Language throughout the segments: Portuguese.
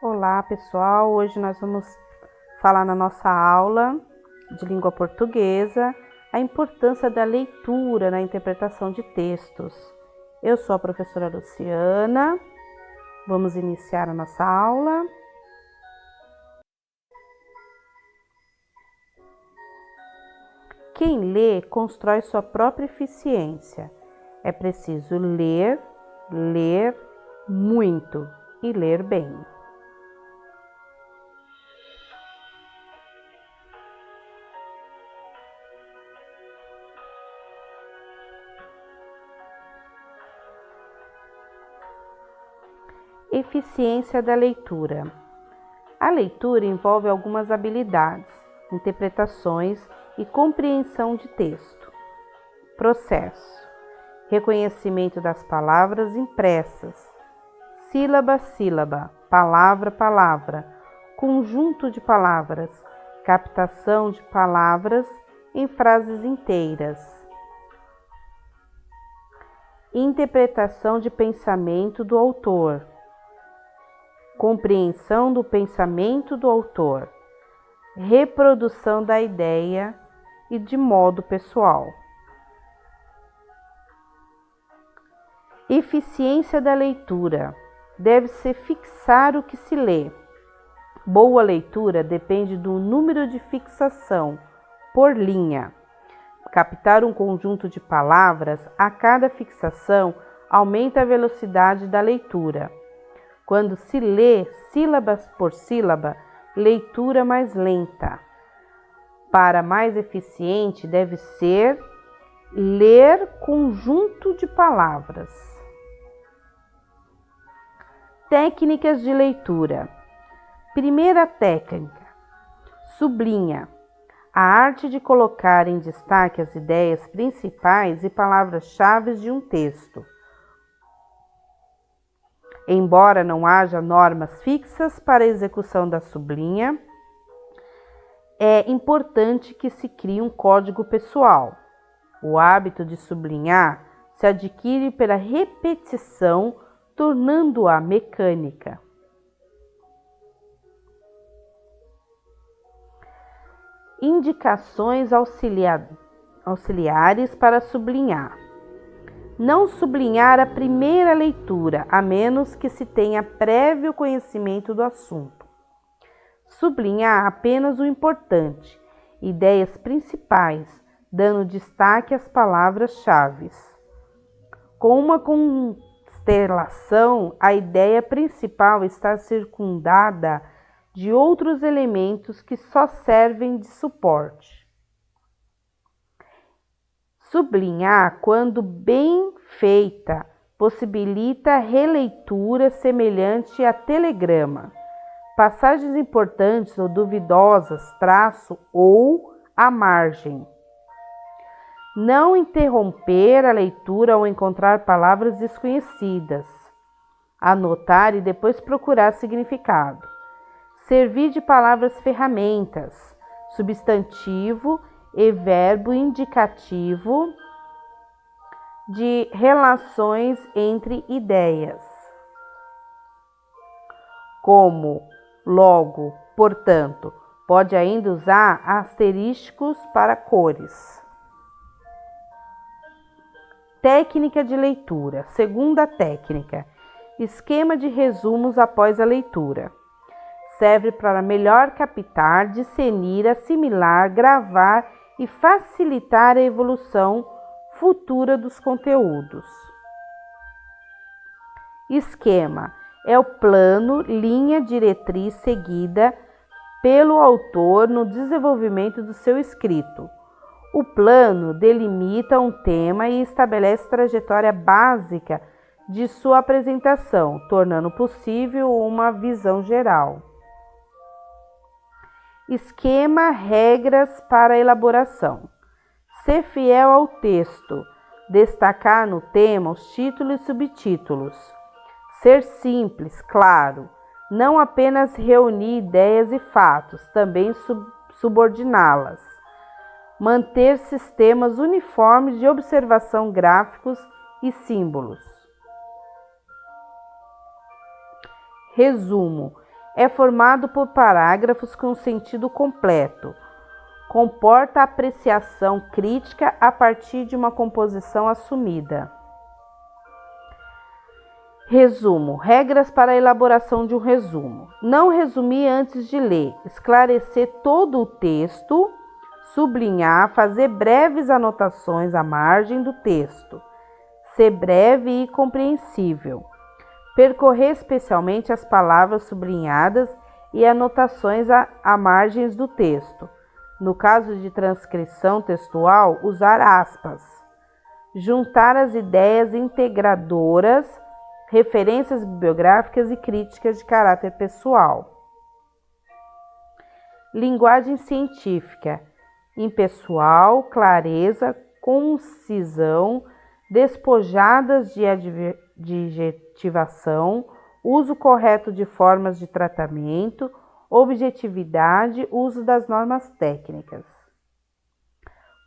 Olá, pessoal! Hoje nós vamos falar na nossa aula de língua portuguesa a importância da leitura na interpretação de textos. Eu sou a professora Luciana. Vamos iniciar a nossa aula. Quem lê constrói sua própria eficiência. É preciso ler muito e ler bem. Eficiência da leitura. A leitura envolve algumas habilidades, interpretações e compreensão de texto. Processo: reconhecimento das palavras impressas, sílaba a sílaba, palavra a palavra, conjunto de palavras, captação de palavras em frases inteiras. Interpretação de pensamento do autor. Compreensão do pensamento do autor, reprodução da ideia e de modo pessoal. Eficiência da leitura. Deve-se fixar o que se lê. Boa leitura depende do número de fixação por linha. Captar um conjunto de palavras a cada fixação aumenta a velocidade da leitura. Quando se lê sílabas por sílaba, leitura mais lenta. Para mais eficiente, deve ser ler conjunto de palavras. Técnicas de leitura. Primeira técnica: sublinha. A arte de colocar em destaque as ideias principais e palavras-chave de um texto. Embora não haja normas fixas para a execução da sublinha, é importante que se crie um código pessoal. O hábito de sublinhar se adquire pela repetição, tornando-a mecânica. Indicações auxiliares para sublinhar. Não sublinhar a primeira leitura, a menos que se tenha prévio conhecimento do assunto. Sublinhar apenas o importante, ideias principais, dando destaque às palavras-chave. Com uma constelação, a ideia principal está circundada de outros elementos que só servem de suporte. Sublinhar, quando bem feita, possibilita releitura semelhante a telegrama. Passagens importantes ou duvidosas, traço ou à margem. Não interromper a leitura ao encontrar palavras desconhecidas. Anotar e depois procurar significado. Servir de palavras ferramentas, substantivo e verbo indicativo de relações entre ideias, como logo, portanto. Pode ainda usar asterísticos para cores. Técnica de leitura. Segunda técnica: esquema de resumos após a leitura. Serve para melhor captar, discernir, assimilar, gravar e facilitar a evolução futura dos conteúdos. Esquema: é o plano, linha diretriz seguida pelo autor no desenvolvimento do seu escrito. O plano delimita um tema e estabelece trajetória básica de sua apresentação, tornando possível uma visão geral. Esquema: regras para a elaboração. Ser fiel ao texto. Destacar no tema os títulos e subtítulos. Ser simples, claro. Não apenas reunir ideias e fatos, também subordiná-las. Manter sistemas uniformes de observação, gráficos e símbolos. Resumo: É formado por parágrafos com sentido completo. Comporta apreciação crítica a partir de uma composição assumida. Resumo. Regras para a elaboração de um resumo. Não resumir antes de ler. Esclarecer todo o texto. Sublinhar. Fazer breves anotações à margem do texto. Ser breve e compreensível. Percorrer especialmente as palavras sublinhadas e anotações à margens do texto. No caso de transcrição textual, usar aspas. Juntar as ideias integradoras, referências bibliográficas e críticas de caráter pessoal. Linguagem científica. Impessoal, clareza, concisão, despojadas de adjetivação, uso correto de formas de tratamento, objetividade, uso das normas técnicas.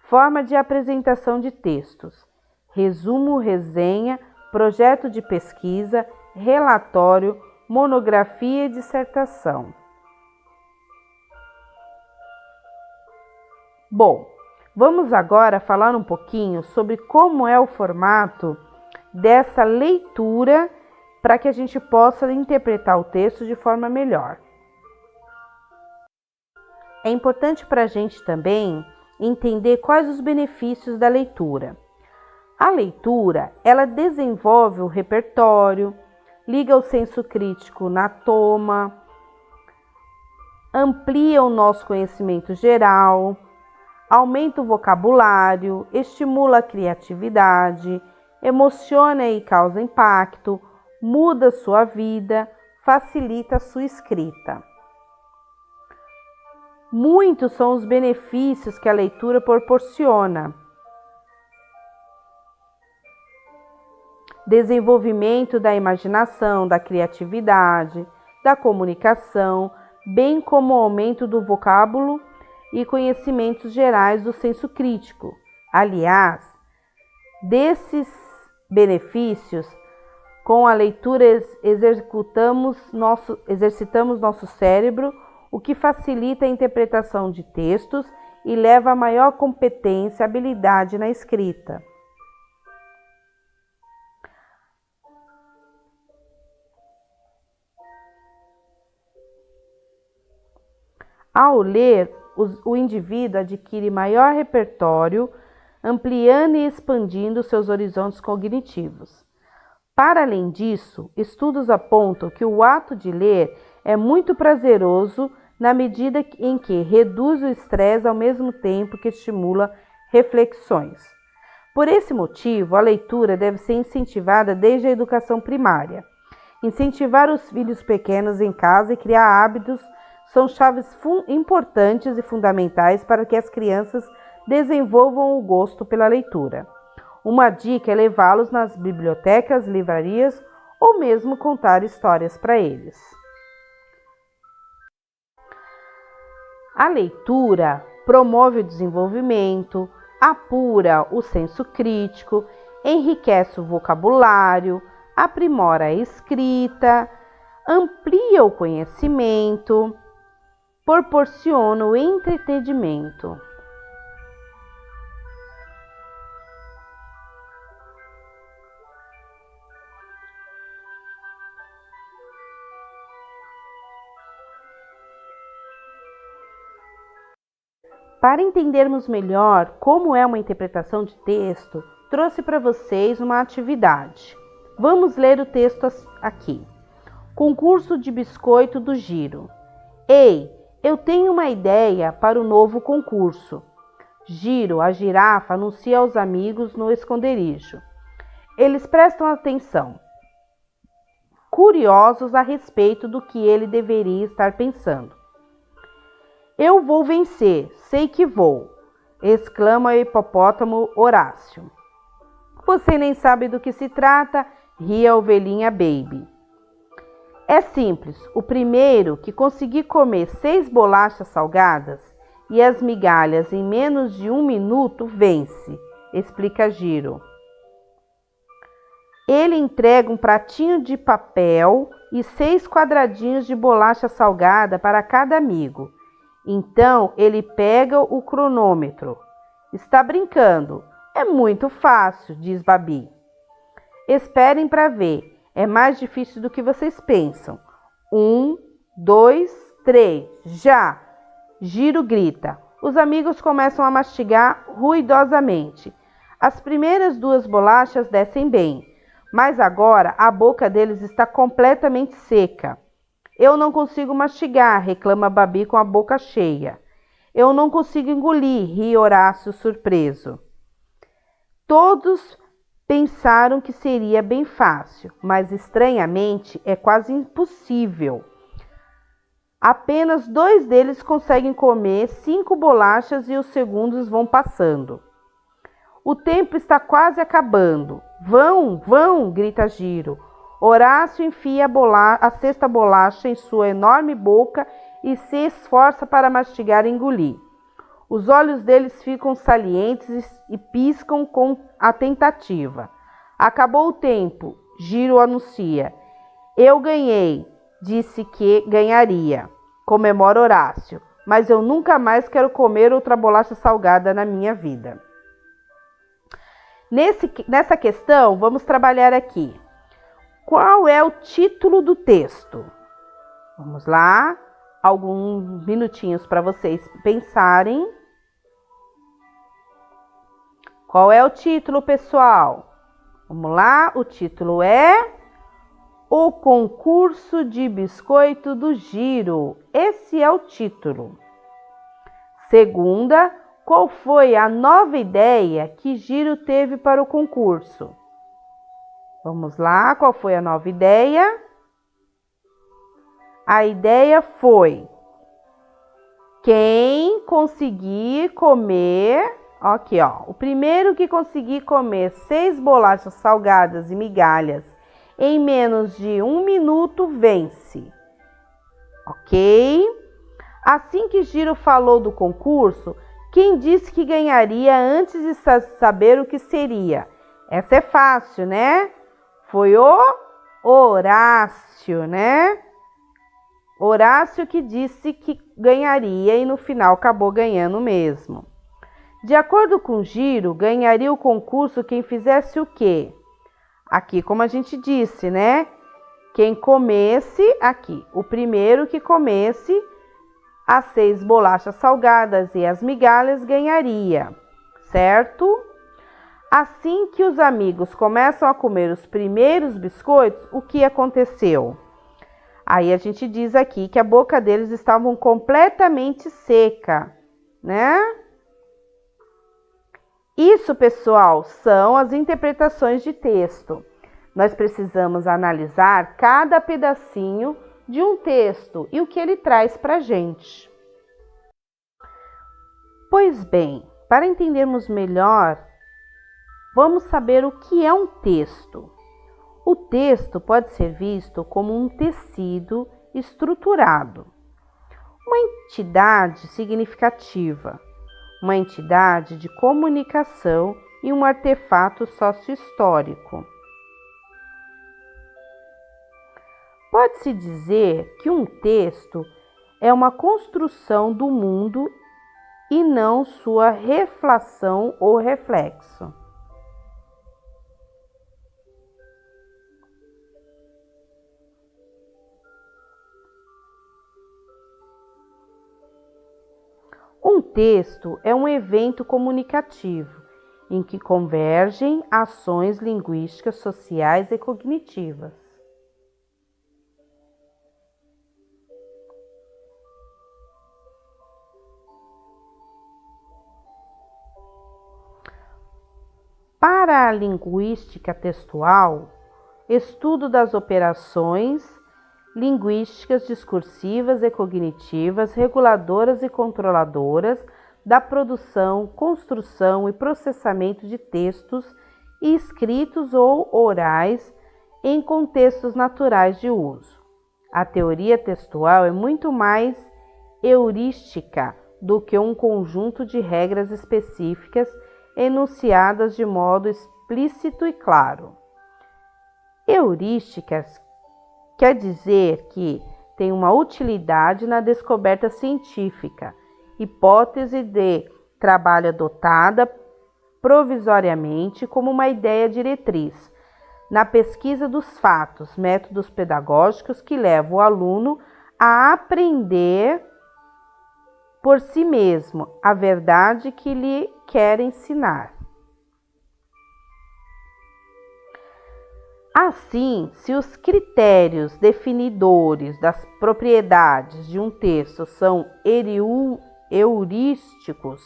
Forma de apresentação de textos. Resumo, resenha, projeto de pesquisa, relatório, monografia e dissertação. Bom, vamos agora falar um pouquinho sobre como é o formato dessa leitura para que a gente possa interpretar o texto de forma melhor. É importante para a gente também entender quais os benefícios da leitura. A leitura, ela desenvolve o repertório, liga o senso crítico na toma, amplia o nosso conhecimento geral, aumenta o vocabulário, estimula a criatividade, emociona e causa impacto, muda sua vida, facilita a sua escrita. Muitos são os benefícios que a leitura proporciona. Desenvolvimento da imaginação, da criatividade, da comunicação, bem como o aumento do vocábulo e conhecimentos gerais do senso crítico. Aliás, desses benefícios, com a leitura exercitamos nosso cérebro, o que facilita a interpretação de textos e leva a maior competência e habilidade na escrita. Ao ler, o indivíduo adquire maior repertório, ampliando e expandindo seus horizontes cognitivos. Para além disso, estudos apontam que o ato de ler é muito prazeroso na medida em que reduz o estresse ao mesmo tempo que estimula reflexões. Por esse motivo, a leitura deve ser incentivada desde a educação primária. Incentivar os filhos pequenos em casa e criar hábitos são chaves importantes e fundamentais para que as crianças desenvolvam o gosto pela leitura. Uma dica é levá-los nas bibliotecas, livrarias ou mesmo contar histórias para eles. A leitura promove o desenvolvimento, apura o senso crítico, enriquece o vocabulário, aprimora a escrita, amplia o conhecimento, proporciona o entretenimento. Para entendermos melhor como é uma interpretação de texto, trouxe para vocês uma atividade. Vamos ler o texto aqui. Concurso de biscoito do Giro. Ei, eu tenho uma ideia para o novo concurso. Giro, a girafa, anuncia aos amigos no esconderijo. Eles prestam atenção, curiosos a respeito do que ele deveria estar pensando. Eu vou vencer, sei que vou, exclama o hipopótamo Horácio. Você nem sabe do que se trata, ri a ovelhinha Baby. É simples, o primeiro que conseguir comer 6 bolachas salgadas e as migalhas em menos de 1 minuto vence, explica Giro. Ele entrega um pratinho de papel e 6 quadradinhos de bolacha salgada para cada amigo. Então, ele pega o cronômetro. Está brincando? É muito fácil, diz Babi. Esperem para ver. É mais difícil do que vocês pensam. 1, 2, 3, já! Giro grita. Os amigos começam a mastigar ruidosamente. As primeiras 2 bolachas descem bem, mas agora a boca deles está completamente seca. Eu não consigo mastigar, reclama Babi com a boca cheia. Eu não consigo engolir, ri Horácio surpreso. Todos pensaram que seria bem fácil, mas estranhamente é quase impossível. Apenas 2 deles conseguem comer 5 bolachas e os segundos vão passando. O tempo está quase acabando. Vão, vão, grita Giro. Horácio enfia a 6ª bolacha em sua enorme boca e se esforça para mastigar e engolir. Os olhos deles ficam salientes e piscam com a tentativa. Acabou o tempo, Giro anuncia. Eu ganhei, disse que ganharia, comemora Horácio, mas eu nunca mais quero comer outra bolacha salgada na minha vida. Nessa questão, vamos trabalhar aqui. Qual é o título do texto? Vamos lá, alguns minutinhos para vocês pensarem. Qual é o título, pessoal? Vamos lá, o título é O Concurso de Biscoito do Giro. Esse é o título. Segunda, qual foi a nova ideia que Giro teve para o concurso? Vamos lá, qual foi a nova ideia? A ideia foi: quem conseguir comer... Aqui, ó. O primeiro que conseguir comer 6 bolachas salgadas e migalhas em menos de 1 minuto vence. Ok? Assim que Giro falou do concurso, quem disse que ganharia antes de saber o que seria? Essa é fácil, né? Foi o Horácio, né? Horácio que disse que ganharia e no final acabou ganhando mesmo. De acordo com Giro, ganharia o concurso quem fizesse o quê? Aqui, como a gente disse, né? Quem comesse, aqui, o primeiro que comesse as 6 bolachas salgadas e as migalhas ganharia, certo? Assim que os amigos começam a comer os primeiros biscoitos, o que aconteceu? Aí a gente diz aqui que a boca deles estava completamente seca, né? Isso, pessoal, são as interpretações de texto. Nós precisamos analisar cada pedacinho de um texto e o que ele traz para a gente. Pois bem, para entendermos melhor, vamos saber o que é um texto. O texto pode ser visto como um tecido estruturado, uma entidade significativa, uma entidade de comunicação e um artefato sócio-histórico. Pode-se dizer que um texto é uma construção do mundo e não sua reflação ou reflexo. Um texto é um evento comunicativo em que convergem ações linguísticas, sociais e cognitivas. Para a linguística textual, estudo das operações linguísticas, discursivas e cognitivas, reguladoras e controladoras da produção, construção e processamento de textos escritos ou orais em contextos naturais de uso. A teoria textual é muito mais heurística do que um conjunto de regras específicas enunciadas de modo explícito e claro. Heurísticas quer dizer que tem uma utilidade na descoberta científica, hipótese de trabalho adotada provisoriamente como uma ideia diretriz na pesquisa dos fatos, métodos pedagógicos que levam o aluno a aprender por si mesmo a verdade que lhe quer ensinar. Assim, se os critérios definidores das propriedades de um texto são heurísticos,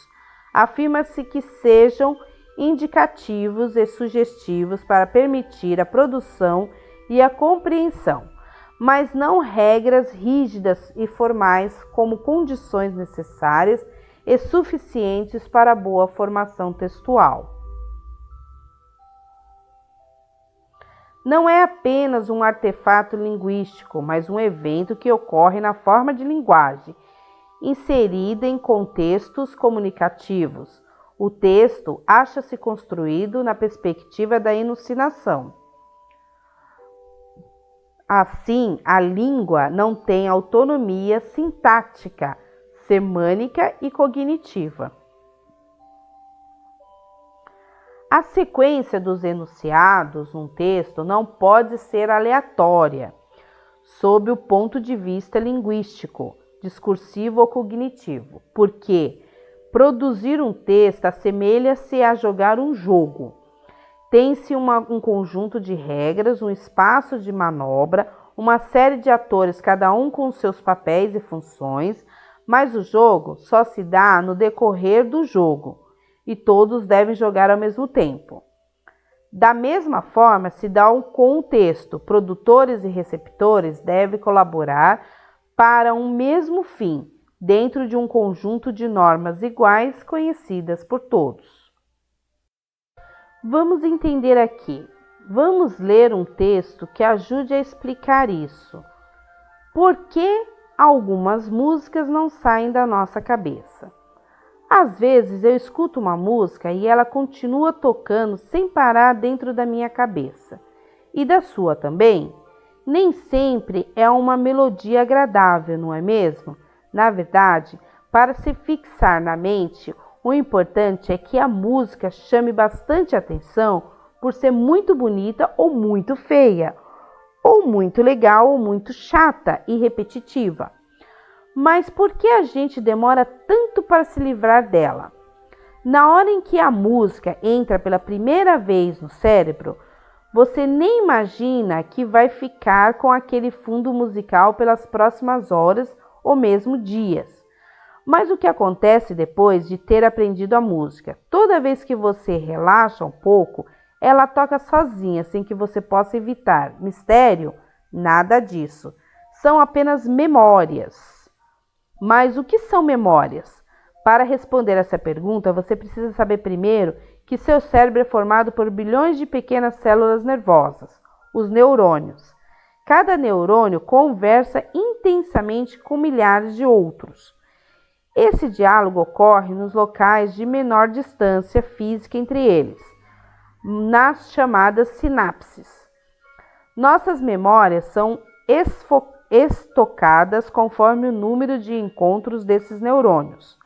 afirma-se que sejam indicativos e sugestivos para permitir a produção e a compreensão, mas não regras rígidas e formais como condições necessárias e suficientes para a boa formação textual. Não é apenas um artefato linguístico, mas um evento que ocorre na forma de linguagem, inserida em contextos comunicativos. O texto acha-se construído na perspectiva da enunciação. Assim, a língua não tem autonomia sintática, semântica e cognitiva. A sequência dos enunciados num texto não pode ser aleatória, sob o ponto de vista linguístico, discursivo ou cognitivo, porque produzir um texto assemelha-se a jogar um jogo. Tem-se um conjunto de regras, um espaço de manobra, uma série de atores, cada um com seus papéis e funções, mas o jogo só se dá no decorrer do jogo, e todos devem jogar ao mesmo tempo. Da mesma forma, se dá um contexto, produtores e receptores devem colaborar para um mesmo fim, dentro de um conjunto de normas iguais conhecidas por todos. Vamos entender aqui. Vamos ler um texto que ajude a explicar isso. Por que algumas músicas não saem da nossa cabeça? Às vezes eu escuto uma música e ela continua tocando sem parar dentro da minha cabeça. E da sua também? Nem sempre é uma melodia agradável, não é mesmo? Na verdade, para se fixar na mente, o importante é que a música chame bastante atenção por ser muito bonita ou muito feia, ou muito legal ou muito chata e repetitiva. Mas por que a gente demora tanto para se livrar dela? Na hora em que a música entra pela primeira vez no cérebro, você nem imagina que vai ficar com aquele fundo musical pelas próximas horas ou mesmo dias. Mas o que acontece depois de ter aprendido a música? Toda vez que você relaxa um pouco, ela toca sozinha, sem que você possa evitar. Mistério? Nada disso. São apenas memórias. Mas o que são memórias? Para responder essa pergunta, você precisa saber primeiro que seu cérebro é formado por bilhões de pequenas células nervosas, os neurônios. Cada neurônio conversa intensamente com milhares de outros. Esse diálogo ocorre nos locais de menor distância física entre eles, nas chamadas sinapses. Nossas memórias são estocadas conforme o número de encontros desses neurônios.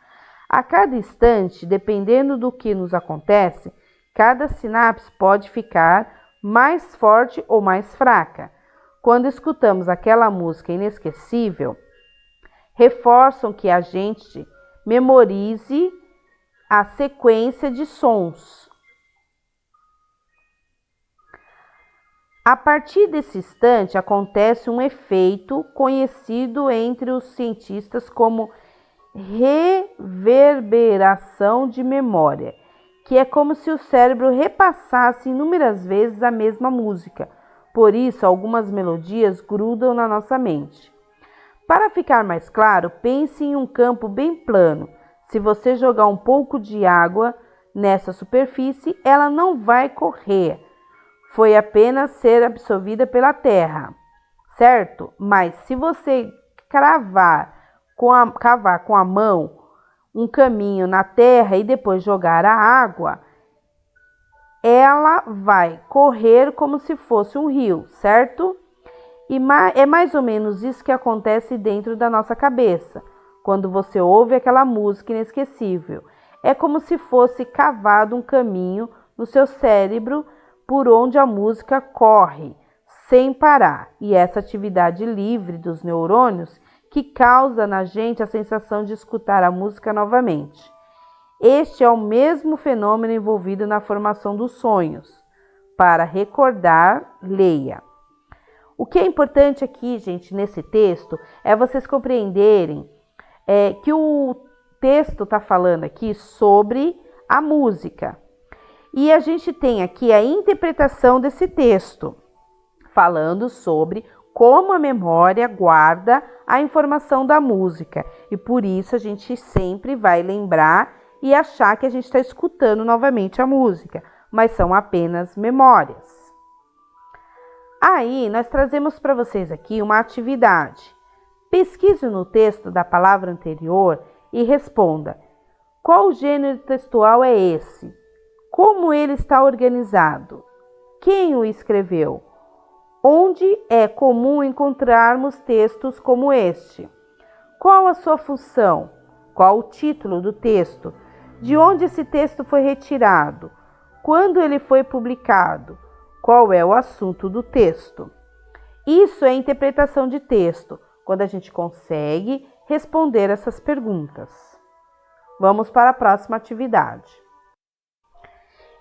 A cada instante, dependendo do que nos acontece, cada sinapse pode ficar mais forte ou mais fraca. Quando escutamos aquela música inesquecível, reforçam que a gente memorize a sequência de sons. A partir desse instante, acontece um efeito conhecido entre os cientistas como reverberação de memória, que é como se o cérebro repassasse inúmeras vezes a mesma música. Por isso, algumas melodias grudam na nossa mente. Para ficar mais claro, pense em um campo bem plano. Se você jogar um pouco de água nessa superfície, ela não vai correr. Foi apenas ser absorvida pela terra, certo? Mas se você cavar com a mão um caminho na terra e depois jogar a água, ela vai correr como se fosse um rio, certo? E é mais ou menos isso que acontece dentro da nossa cabeça, quando você ouve aquela música inesquecível. É como se fosse cavado um caminho no seu cérebro por onde a música corre, sem parar. E essa atividade livre dos neurônios que causa na gente a sensação de escutar a música novamente. Este é o mesmo fenômeno envolvido na formação dos sonhos. Para recordar, leia. O que é importante aqui, gente, nesse texto, é vocês compreenderem que o texto está falando aqui sobre a música. E a gente tem aqui a interpretação desse texto, falando sobre como a memória guarda a informação da música. E por isso a gente sempre vai lembrar e achar que a gente está escutando novamente a música, mas são apenas memórias. Aí, nós trazemos para vocês aqui uma atividade. Pesquise no texto da palavra anterior e responda: qual gênero textual é esse? Como ele está organizado? Quem o escreveu? Onde é comum encontrarmos textos como este? Qual a sua função? Qual o título do texto? De onde esse texto foi retirado? Quando ele foi publicado? Qual é o assunto do texto? Isso é interpretação de texto, quando a gente consegue responder essas perguntas. Vamos para a próxima atividade.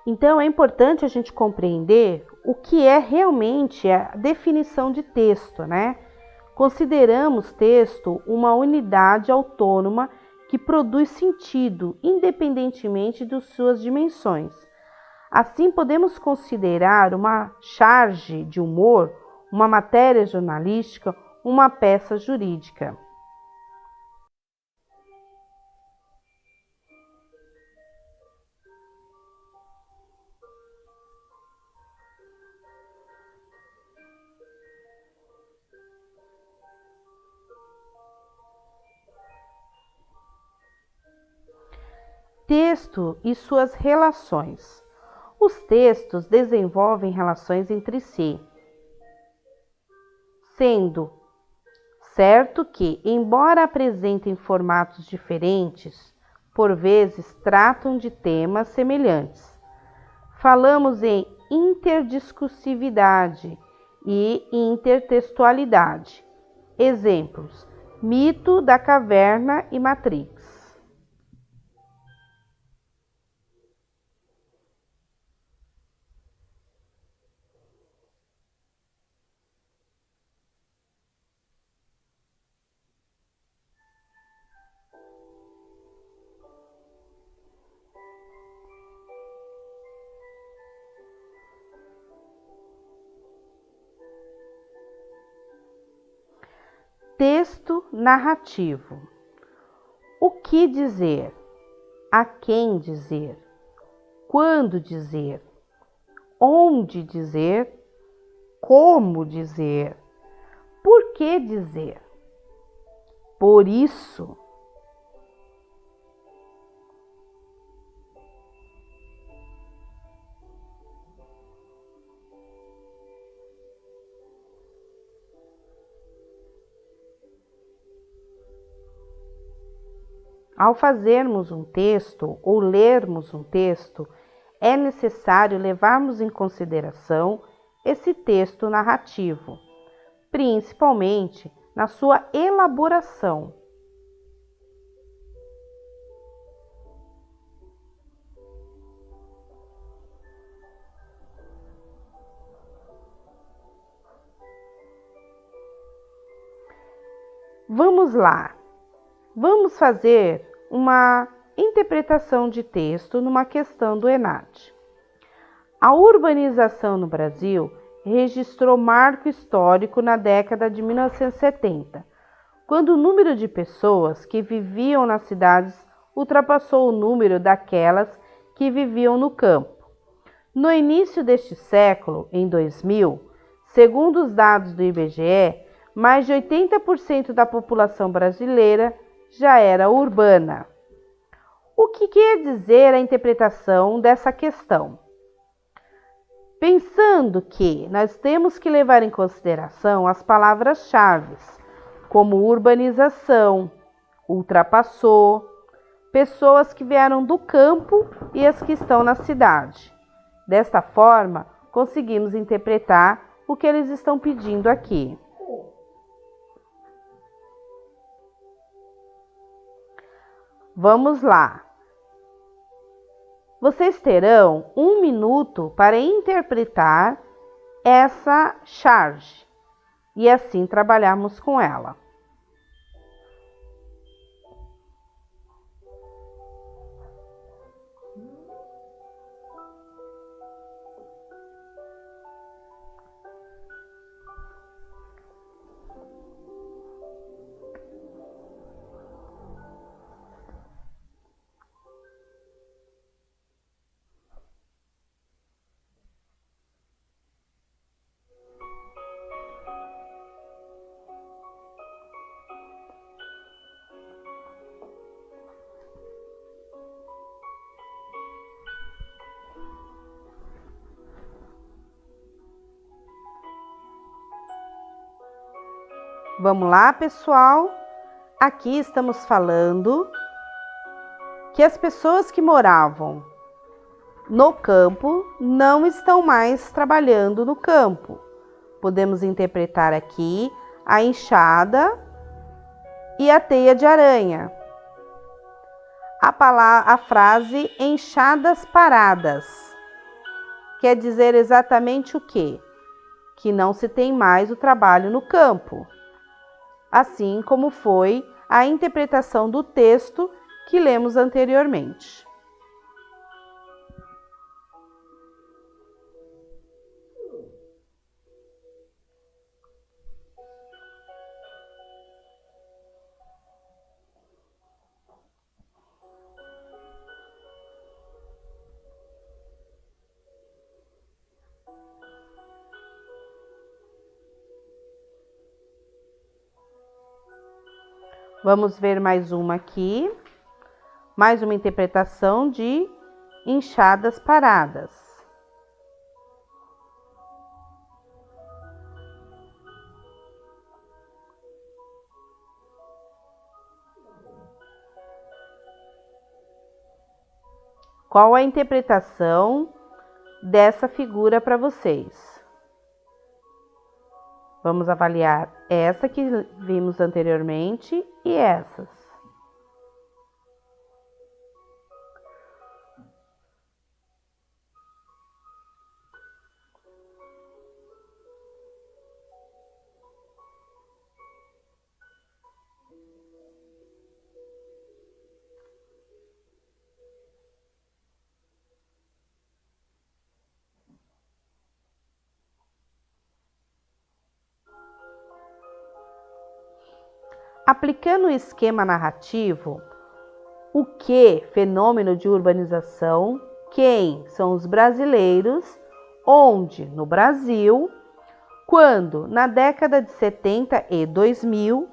Então, é importante a gente compreender o que é realmente a definição de texto, né? Consideramos texto uma unidade autônoma que produz sentido, independentemente de suas dimensões. Assim, podemos considerar uma charge de humor, uma matéria jornalística, uma peça jurídica. Texto e suas relações. Os textos desenvolvem relações entre si, sendo certo que, embora apresentem formatos diferentes, por vezes tratam de temas semelhantes. Falamos em interdiscursividade e intertextualidade. Exemplos: Mito da Caverna e Matrix. Texto narrativo. O que dizer? A quem dizer? Quando dizer? Onde dizer? Como dizer? Por que dizer? Por isso. Ao fazermos um texto ou lermos um texto, é necessário levarmos em consideração esse texto narrativo, principalmente na sua elaboração. Vamos lá. Vamos fazer uma interpretação de texto numa questão do ENAD. A urbanização no Brasil registrou marco histórico na década de 1970, quando o número de pessoas que viviam nas cidades ultrapassou o número daquelas que viviam no campo. No início deste século, em 2000, segundo os dados do IBGE, mais de 80% da população brasileira já era urbana. O que quer dizer a interpretação dessa questão? Pensando que nós temos que levar em consideração as palavras-chave, como urbanização, ultrapassou, pessoas que vieram do campo e as que estão na cidade. Desta forma, conseguimos interpretar o que eles estão pedindo aqui. Vamos lá. Vocês terão 1 minuto para interpretar essa charge e assim trabalharmos com ela. Vamos lá, pessoal? Aqui estamos falando que as pessoas que moravam no campo não estão mais trabalhando no campo. Podemos interpretar aqui a enxada e a teia de aranha. A frase enxadas paradas quer dizer exatamente o quê? Que não se tem mais o trabalho no campo. Assim como foi a interpretação do texto que lemos anteriormente. Vamos ver mais uma aqui, mais uma interpretação de enxadas paradas. Qual a interpretação dessa figura para vocês? Vamos avaliar essa que vimos anteriormente e essas. Aplicando o esquema narrativo, o que? Fenômeno de urbanização. Quem? São os brasileiros. Onde? No Brasil. Quando? Na década de 70 e 2000.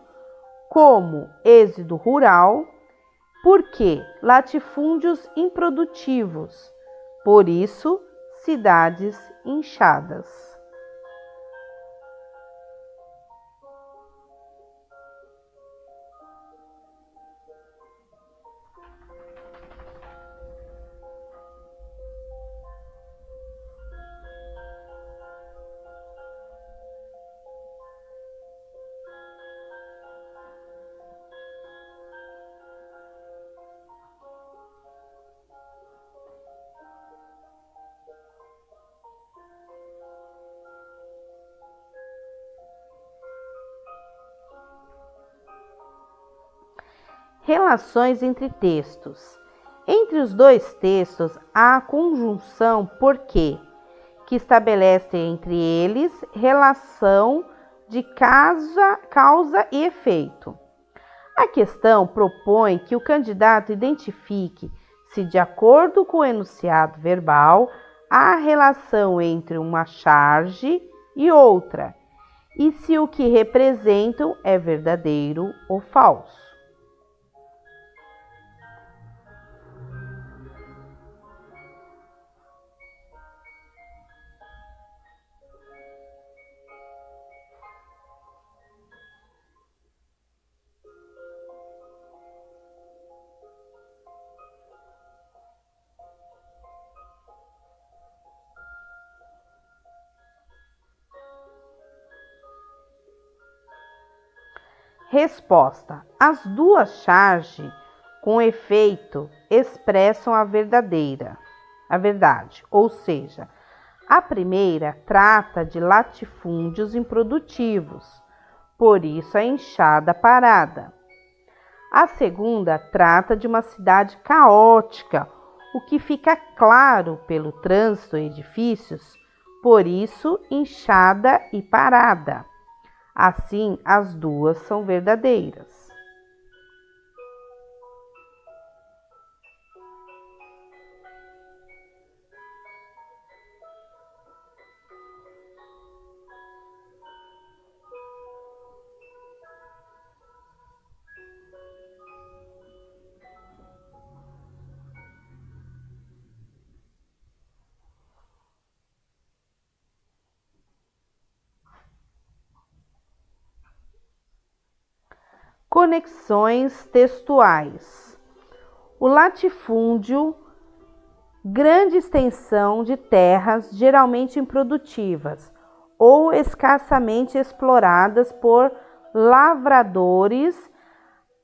Como? Êxodo rural. Por quê? Latifúndios improdutivos. Por isso, cidades inchadas. Relações entre textos. Entre os dois textos, há a conjunção porque, que estabelece entre eles relação de causa e efeito. A questão propõe que o candidato identifique se, de acordo com o enunciado verbal, há relação entre uma charge e outra, e se o que representam é verdadeiro ou falso. Resposta: as duas charges com efeito expressam a verdade, ou seja, a primeira trata de latifúndios improdutivos, por isso a enxada parada. A segunda trata de uma cidade caótica, o que fica claro pelo trânsito em edifícios, por isso enxada e parada. Assim, as duas são verdadeiras. Conexões textuais. O latifúndio, grande extensão de terras geralmente improdutivas ou escassamente exploradas por lavradores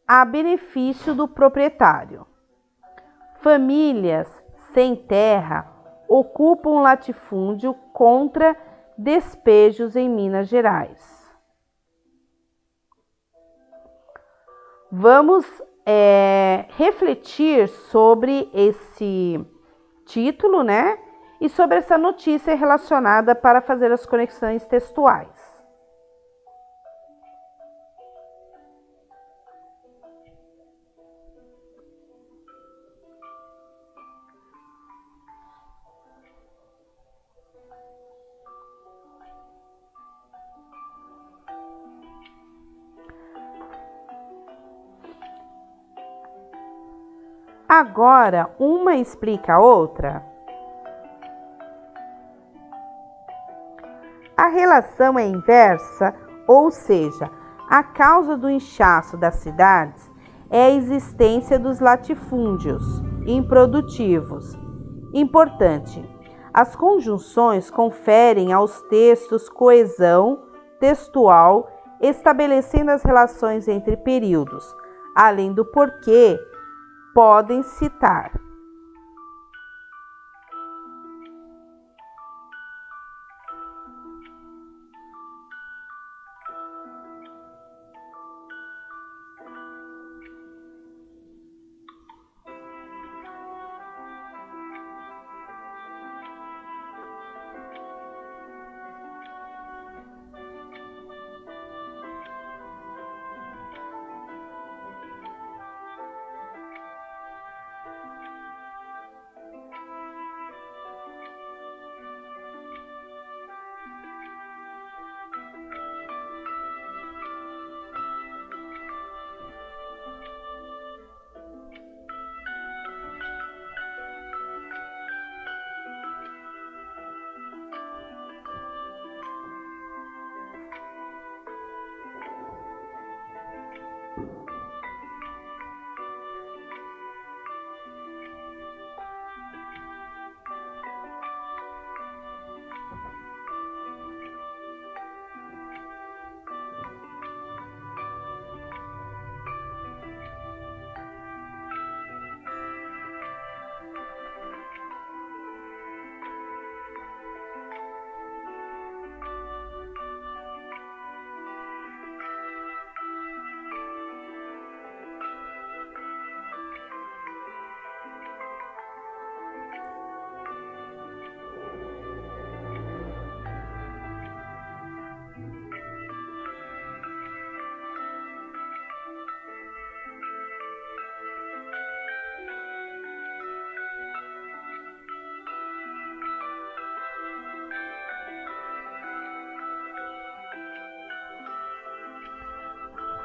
a benefício do proprietário. Famílias sem terra ocupam latifúndio contra despejos em Minas Gerais. Vamos refletir sobre esse título, né? E sobre essa notícia relacionada para fazer as conexões textuais. Agora, uma explica a outra. A relação é inversa, ou seja, a causa do inchaço das cidades é a existência dos latifúndios improdutivos. Importante, as conjunções conferem aos textos coesão textual, estabelecendo as relações entre períodos, além do porquê podem citar.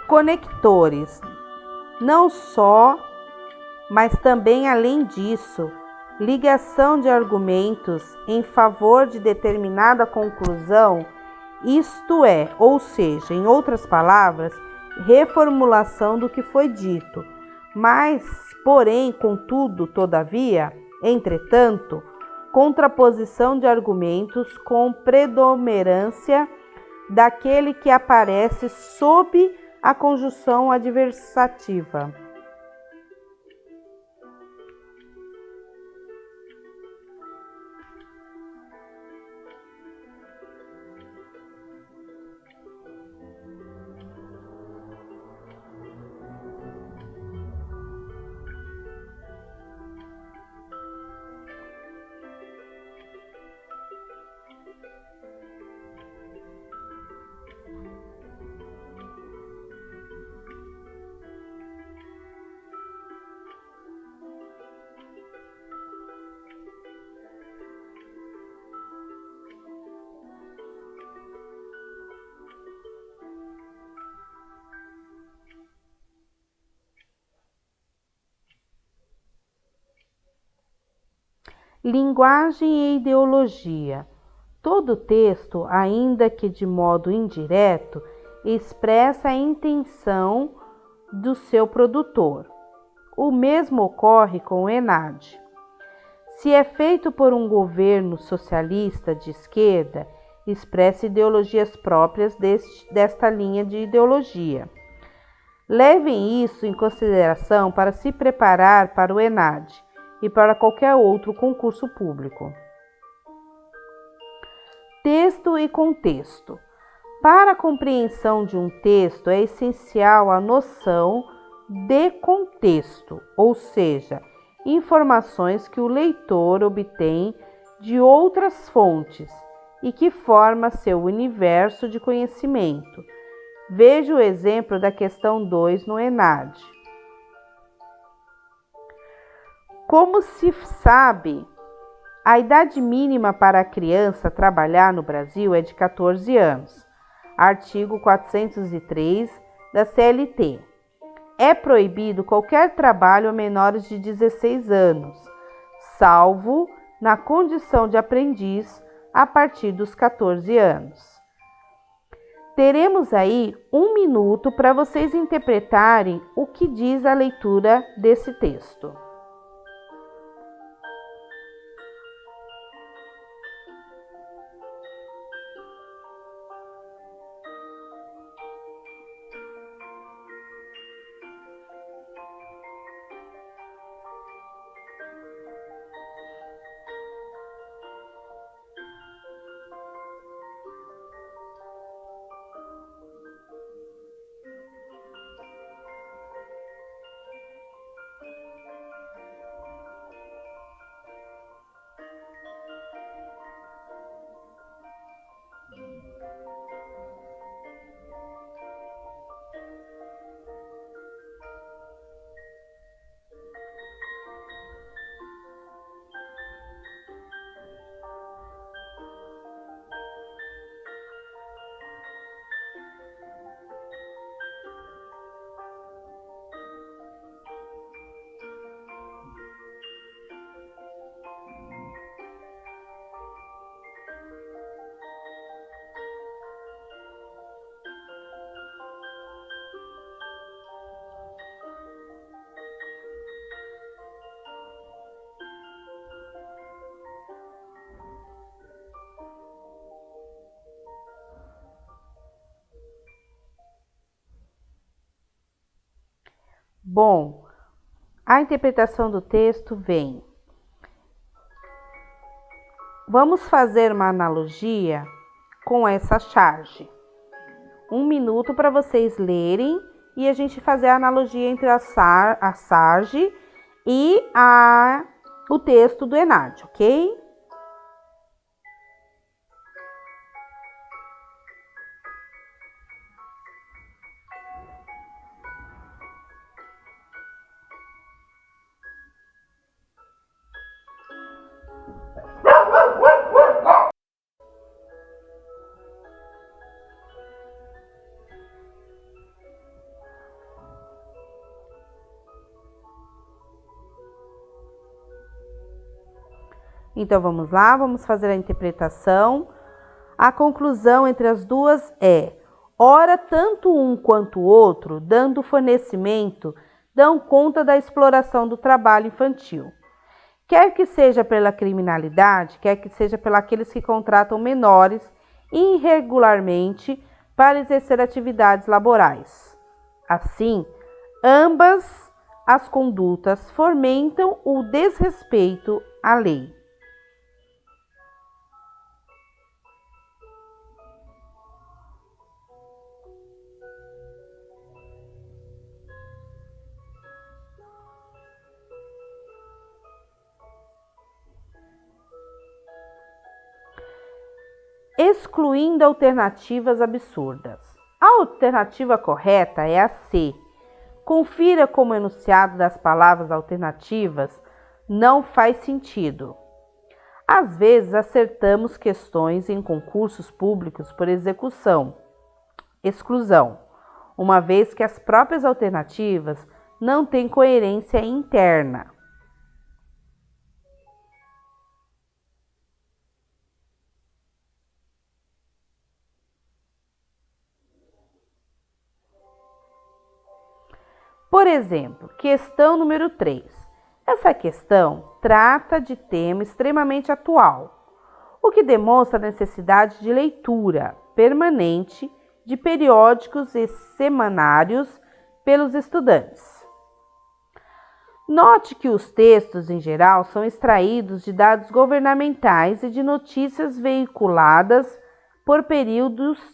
Conectores. Não só, mas também além disso, ligação de argumentos em favor de determinada conclusão, isto é, ou seja, em outras palavras, reformulação do que foi dito, mas, porém, contudo, todavia, entretanto, contraposição de argumentos com predominância daquele que aparece sob a conjunção adversativa. Linguagem e ideologia. Todo texto, ainda que de modo indireto, expressa a intenção do seu produtor. O mesmo ocorre com o ENAD. Se é feito por um governo socialista de esquerda, expressa ideologias próprias desta linha de ideologia. Levem isso em consideração para se preparar para o ENAD e para qualquer outro concurso público. Texto e contexto. Para a compreensão de um texto é essencial a noção de contexto, ou seja, informações que o leitor obtém de outras fontes e que forma seu universo de conhecimento. Veja o exemplo da questão 2 no ENAD. Como se sabe, a idade mínima para a criança trabalhar no Brasil é de 14 anos. Artigo 403 da CLT. É proibido qualquer trabalho a menores de 16 anos, salvo na condição de aprendiz a partir dos 14 anos. Teremos aí 1 minuto para vocês interpretarem o que diz a leitura desse texto. Bom, a interpretação do texto vem. Vamos fazer uma analogia com essa charge. 1 minuto para vocês lerem e a gente fazer a analogia entre a charge e o texto do ENAD, ok? Então, vamos lá, vamos fazer a interpretação. A conclusão entre as duas é: ora, tanto um quanto o outro, dando fornecimento, dão conta da exploração do trabalho infantil. Quer que seja pela criminalidade, quer que seja pelos que contratam menores irregularmente para exercer atividades laborais. Assim, ambas as condutas fomentam o desrespeito à lei. Excluindo alternativas absurdas. A alternativa correta é a C. Confira como o enunciado das palavras alternativas não faz sentido. Às vezes acertamos questões em concursos públicos por exclusão, uma vez que as próprias alternativas não têm coerência interna. Por exemplo, questão número 3. Essa questão trata de tema extremamente atual, o que demonstra a necessidade de leitura permanente de periódicos e semanários pelos estudantes. Note que os textos, em geral, são extraídos de dados governamentais e de notícias veiculadas por periódicos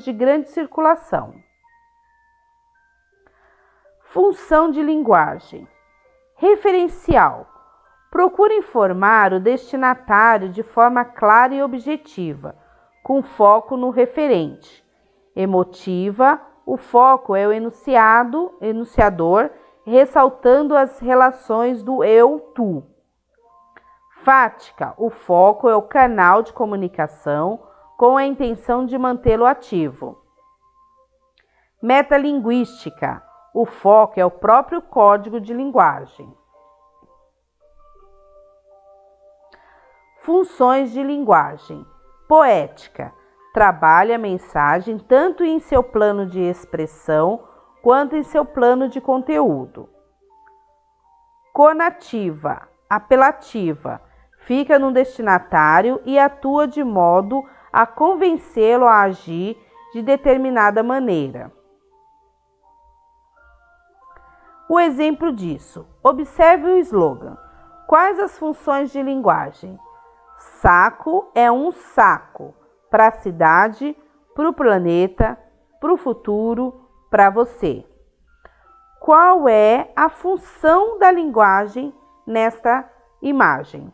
de grande circulação. Função de linguagem. Referencial. Procura informar o destinatário de forma clara e objetiva, com foco no referente. Emotiva. O foco é o enunciador, ressaltando as relações do eu-tu. Fática. O foco é o canal de comunicação com a intenção de mantê-lo ativo. Metalinguística. O foco é o próprio código de linguagem. Funções de linguagem. Poética. Trabalha a mensagem tanto em seu plano de expressão quanto em seu plano de conteúdo. Conativa. Apelativa. Fica no destinatário e atua de modo a convencê-lo a agir de determinada maneira. O exemplo disso. Observe o slogan. Quais as funções de linguagem? Saco é um saco para a cidade, para o planeta, para o futuro, para você. Qual é a função da linguagem nesta imagem?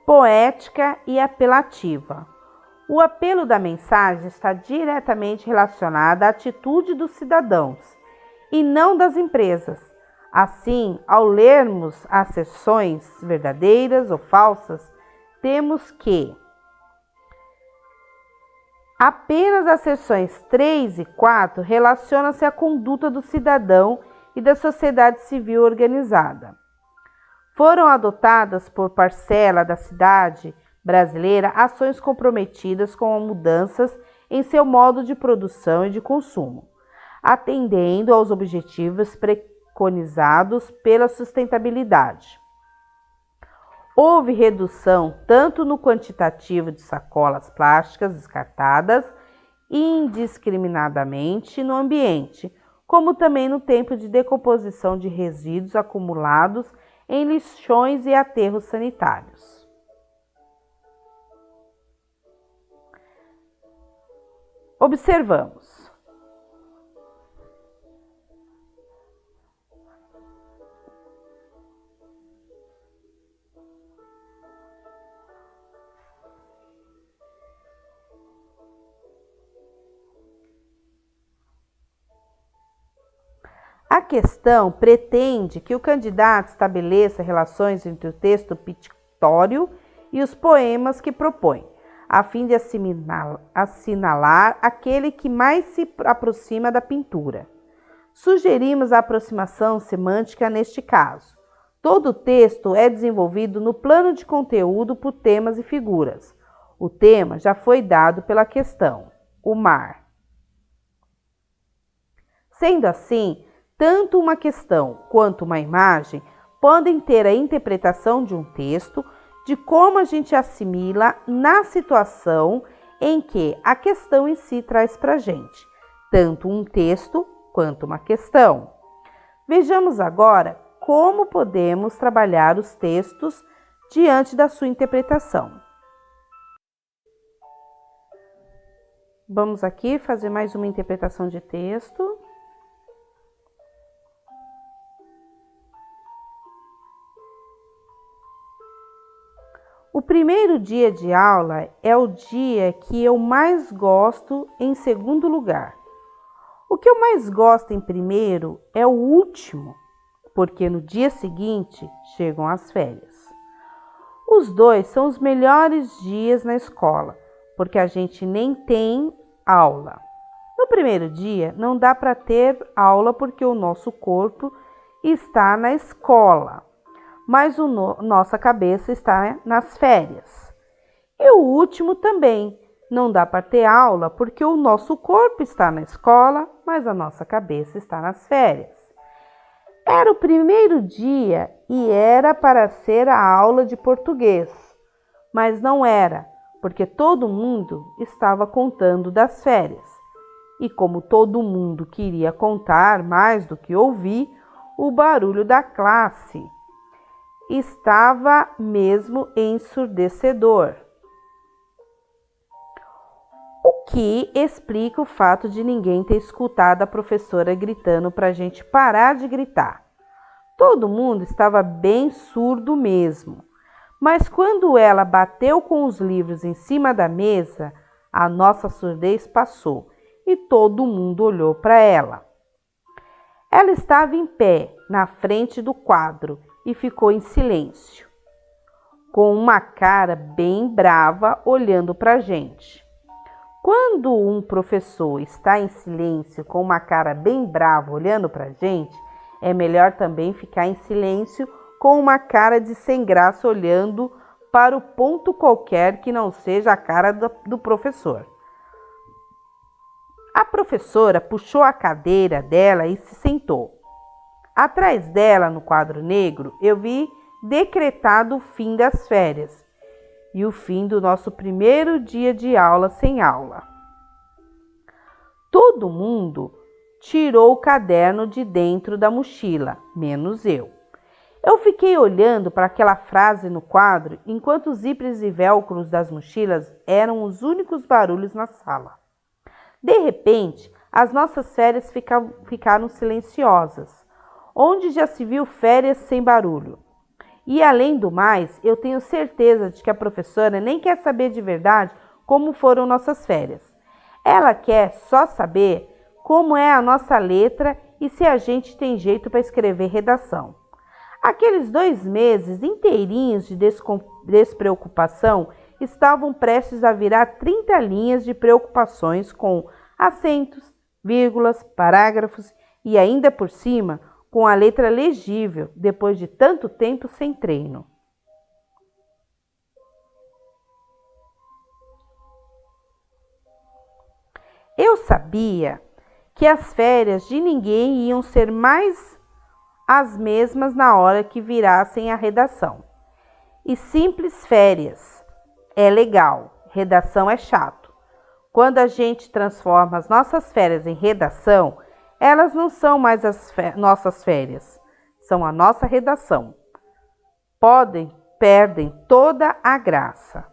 Poética e apelativa. O apelo da mensagem está diretamente relacionado à atitude dos cidadãos e não das empresas. Assim, ao lermos asserções verdadeiras ou falsas, temos que apenas as seções 3 e 4 relacionam-se à conduta do cidadão e da sociedade civil organizada. Foram adotadas por parcela da cidade brasileira ações comprometidas com mudanças em seu modo de produção e de consumo, atendendo aos objetivos preconizados pela sustentabilidade. Houve redução tanto no quantitativo de sacolas plásticas descartadas indiscriminadamente no ambiente, como também no tempo de decomposição de resíduos acumulados em lixões e aterros sanitários. Observamos. A questão pretende que o candidato estabeleça relações entre o texto pictório e os poemas que propõe, a fim de assinalar aquele que mais se aproxima da pintura. Sugerimos a aproximação semântica neste caso. Todo o texto é desenvolvido no plano de conteúdo por temas e figuras. O tema já foi dado pela questão, o mar. Sendo assim, tanto uma questão quanto uma imagem podem ter a interpretação de um texto de como a gente assimila na situação em que a questão em si traz para a gente, tanto um texto quanto uma questão. Vejamos agora como podemos trabalhar os textos diante da sua interpretação. Vamos aqui fazer mais uma interpretação de texto. O primeiro dia de aula é o dia que eu mais gosto em segundo lugar. O que eu mais gosto em primeiro é o último, porque no dia seguinte chegam as férias. Os dois são os melhores dias na escola, porque a gente nem tem aula. No primeiro dia não dá para ter aula porque o nosso corpo está na escola, mas nossa cabeça está nas férias. E o último também, não dá para ter aula porque o nosso corpo está na escola, mas a nossa cabeça está nas férias. Era o primeiro dia e era para ser a aula de português, mas não era, porque todo mundo estava contando das férias. E como todo mundo queria contar mais do que ouvir, o barulho da classe estava mesmo ensurdecedor, o que explica o fato de ninguém ter escutado a professora gritando para a gente parar de gritar. Todo mundo estava bem surdo mesmo, mas quando ela bateu com os livros em cima da mesa, a nossa surdez passou e todo mundo olhou para ela. Ela estava em pé na frente do quadro e ficou em silêncio, com uma cara bem brava olhando para a gente. Quando um professor está em silêncio com uma cara bem brava olhando para a gente, é melhor também ficar em silêncio com uma cara de sem graça olhando para o ponto qualquer que não seja a cara do professor. A professora puxou a cadeira dela e se sentou. Atrás dela, no quadro negro, eu vi decretado o fim das férias e o fim do nosso primeiro dia de aula sem aula. Todo mundo tirou o caderno de dentro da mochila, menos eu. Eu fiquei olhando para aquela frase no quadro enquanto os zíperes e velcros das mochilas eram os únicos barulhos na sala. De repente, as nossas férias ficaram silenciosas, onde já se viu férias sem barulho. E além do mais, eu tenho certeza de que a professora nem quer saber de verdade como foram nossas férias. Ela quer só saber como é a nossa letra e se a gente tem jeito para escrever redação. Aqueles 2 meses inteirinhos de despreocupação estavam prestes a virar 30 linhas de preocupações com acentos, vírgulas, parágrafos e ainda por cima com a letra legível depois de tanto tempo sem treino. Eu sabia que as férias de ninguém iam ser mais as mesmas na hora que virassem a redação. E simples férias é legal, redação é chato. Quando a gente transforma as nossas férias em redação, elas não são mais as nossas férias, são a nossa redação. Perdem toda a graça.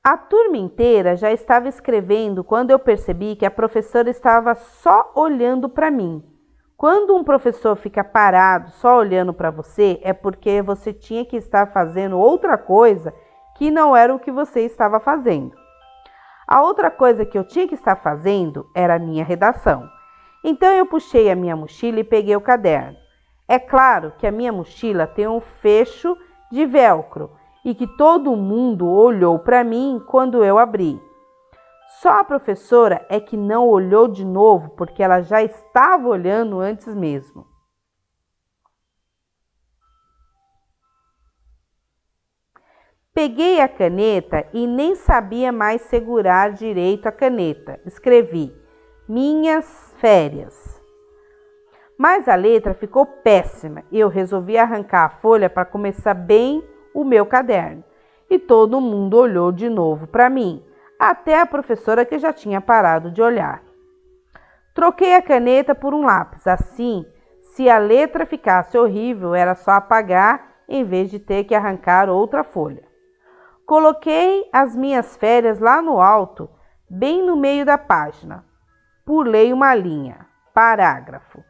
A turma inteira já estava escrevendo quando eu percebi que a professora estava só olhando para mim. Quando um professor fica parado só olhando para você, é porque você tinha que estar fazendo outra coisa que não era o que você estava fazendo. A outra coisa que eu tinha que estar fazendo era a minha redação. Então eu puxei a minha mochila e peguei o caderno. É claro que a minha mochila tem um fecho de velcro e que todo mundo olhou para mim quando eu abri. Só a professora é que não olhou de novo porque ela já estava olhando antes mesmo. Peguei a caneta e nem sabia mais segurar direito a caneta. Escrevi: minhas férias. Mas a letra ficou péssima e eu resolvi arrancar a folha para começar bem o meu caderno. E todo mundo olhou de novo para mim, até a professora que já tinha parado de olhar. Troquei a caneta por um lápis, assim, se a letra ficasse horrível, era só apagar em vez de ter que arrancar outra folha. Coloquei as minhas férias lá no alto, bem no meio da página. Pulei uma linha, parágrafo.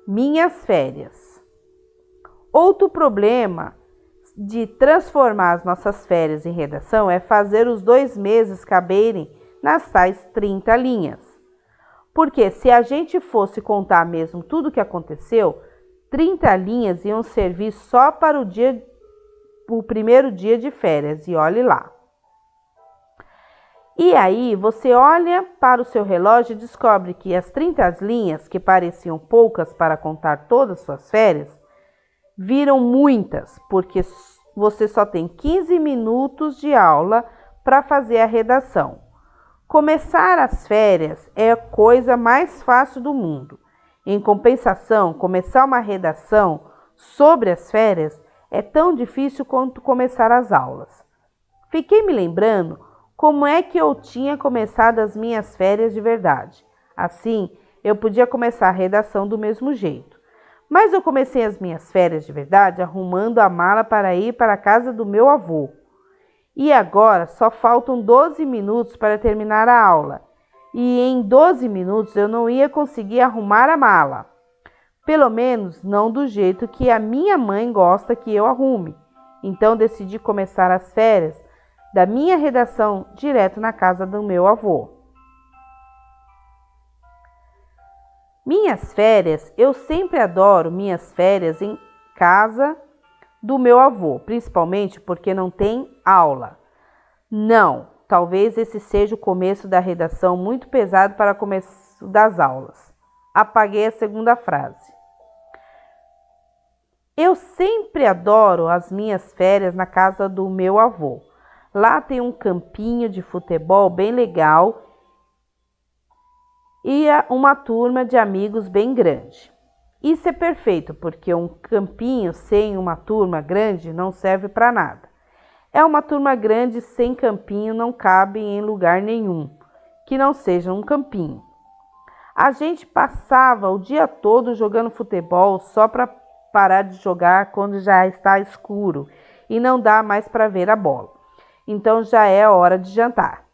Minhas férias. Outro problema de transformar as nossas férias em redação é fazer os 2 meses caberem nas tais 30 linhas. Porque se a gente fosse contar mesmo tudo o que aconteceu, 30 linhas iam servir só para o primeiro dia de férias, e olhe lá. E aí você olha para o seu relógio e descobre que as 30 linhas, que pareciam poucas para contar todas as suas férias, viram muitas, porque você só tem 15 minutos de aula para fazer a redação. Começar as férias é a coisa mais fácil do mundo. Em compensação, começar uma redação sobre as férias é tão difícil quanto começar as aulas. Fiquei me lembrando como é que eu tinha começado as minhas férias de verdade. Assim, eu podia começar a redação do mesmo jeito. Mas eu comecei as minhas férias de verdade arrumando a mala para ir para a casa do meu avô. E agora só faltam 12 minutos para terminar a aula. E em 12 minutos eu não ia conseguir arrumar a mala. Pelo menos não do jeito que a minha mãe gosta que eu arrume. Então decidi começar as férias da minha redação direto na casa do meu avô. Minhas férias, eu sempre adoro minhas férias em casa do meu avô, principalmente porque não tem aula. Não, talvez esse seja o começo da redação muito pesado para o começo das aulas. Apaguei a segunda frase. Eu sempre adoro as minhas férias na casa do meu avô. Lá tem um campinho de futebol bem legal e uma turma de amigos bem grande. Isso é perfeito, porque um campinho sem uma turma grande não serve para nada. É uma turma grande sem campinho não cabe em lugar nenhum, que não seja um campinho. A gente passava o dia todo jogando futebol só para parar de jogar quando já está escuro e não dá mais para ver a bola. Então já é hora de jantar.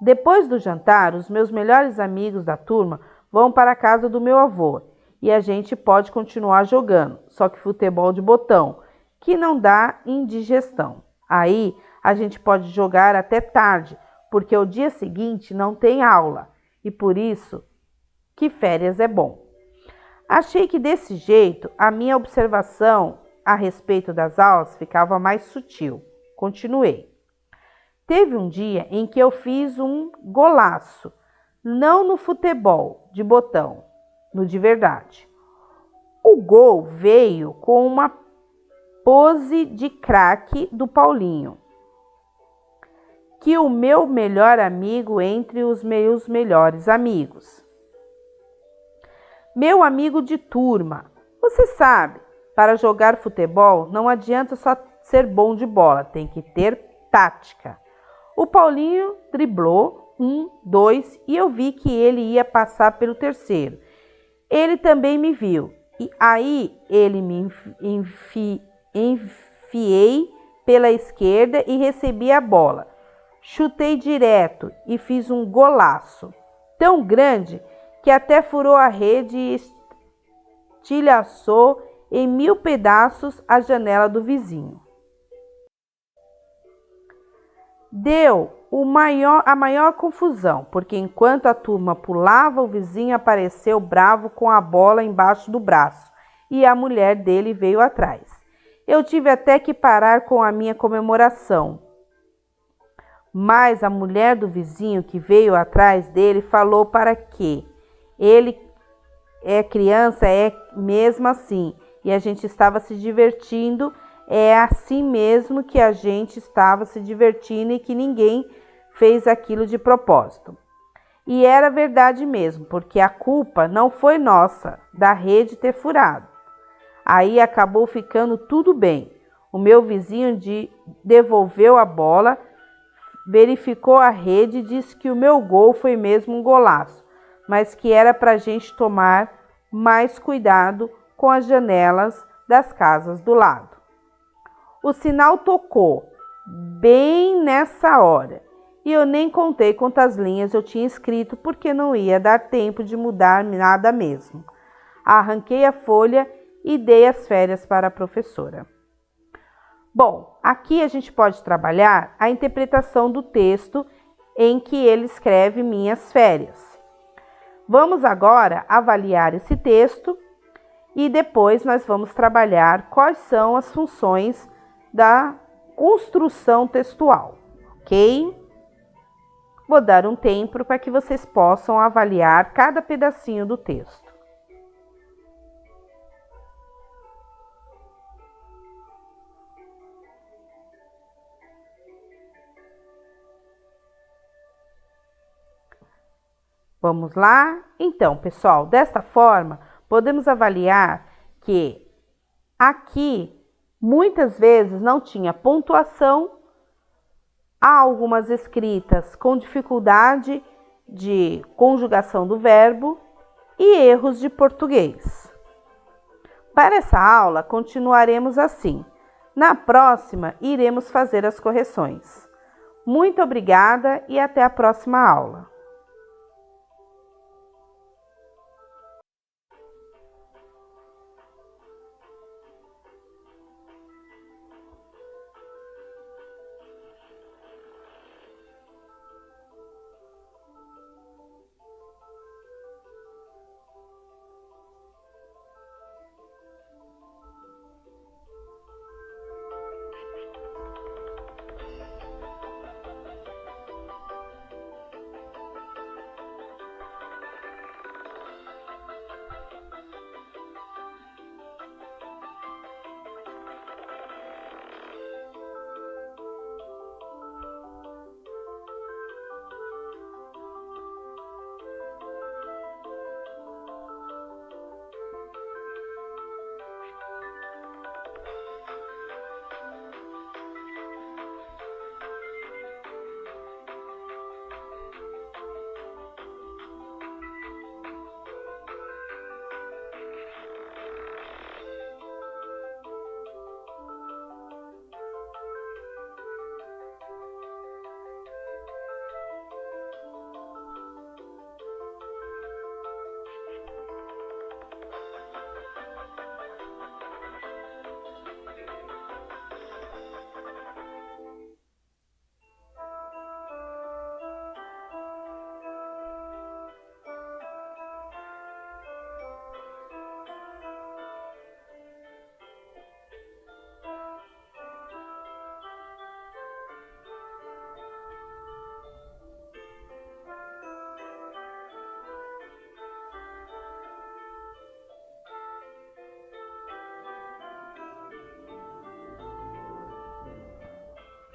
Depois do jantar, os meus melhores amigos da turma vão para a casa do meu avô e a gente pode continuar jogando, só que futebol de botão, que não dá indigestão. Aí a gente pode jogar até tarde, porque o dia seguinte não tem aula e por isso que férias é bom. Achei que desse jeito a minha observação a respeito das aulas ficava mais sutil. Continuei. Teve um dia em que eu fiz um golaço, não no futebol de botão, no de verdade. O gol veio com uma pose de craque do Paulinho, que o meu melhor amigo entre os meus melhores amigos. Meu amigo de turma, você sabe, para jogar futebol não adianta só ser bom de bola, tem que ter tática. O Paulinho driblou 1, 2 e eu vi que ele ia passar pelo terceiro. Ele também me viu e aí ele me enfiei pela esquerda e recebi a bola. Chutei direto e fiz um golaço tão grande que até furou a rede e estilhaçou em 1000 pedaços a janela do vizinho. Deu a maior confusão, porque enquanto a turma pulava, o vizinho apareceu bravo com a bola embaixo do braço e a mulher dele veio atrás. Eu tive até que parar com a minha comemoração. Mas a mulher do vizinho que veio atrás dele falou para que ele é criança, é mesmo assim, e a gente estava se divertindo, é assim mesmo que a gente estava se divertindo e que ninguém fez aquilo de propósito. E era verdade mesmo, porque a culpa não foi nossa, da rede ter furado. Aí acabou ficando tudo bem. O meu vizinho devolveu a bola, verificou a rede e disse que o meu gol foi mesmo um golaço, mas que era para a gente tomar mais cuidado com as janelas das casas do lado. O sinal tocou bem nessa hora e eu nem contei quantas linhas eu tinha escrito porque não ia dar tempo de mudar nada mesmo. Arranquei a folha e dei as férias para a professora. Bom, aqui a gente pode trabalhar a interpretação do texto em que ele escreve minhas férias. Vamos agora avaliar esse texto e depois nós vamos trabalhar quais são as funções da construção textual, ok? Vou dar um tempo para que vocês possam avaliar cada pedacinho do texto. Vamos lá? Então, pessoal, desta forma, podemos avaliar que aqui, muitas vezes, não tinha pontuação, há algumas escritas com dificuldade de conjugação do verbo e erros de português. Para essa aula, continuaremos assim. Na próxima, iremos fazer as correções. Muito obrigada e até a próxima aula.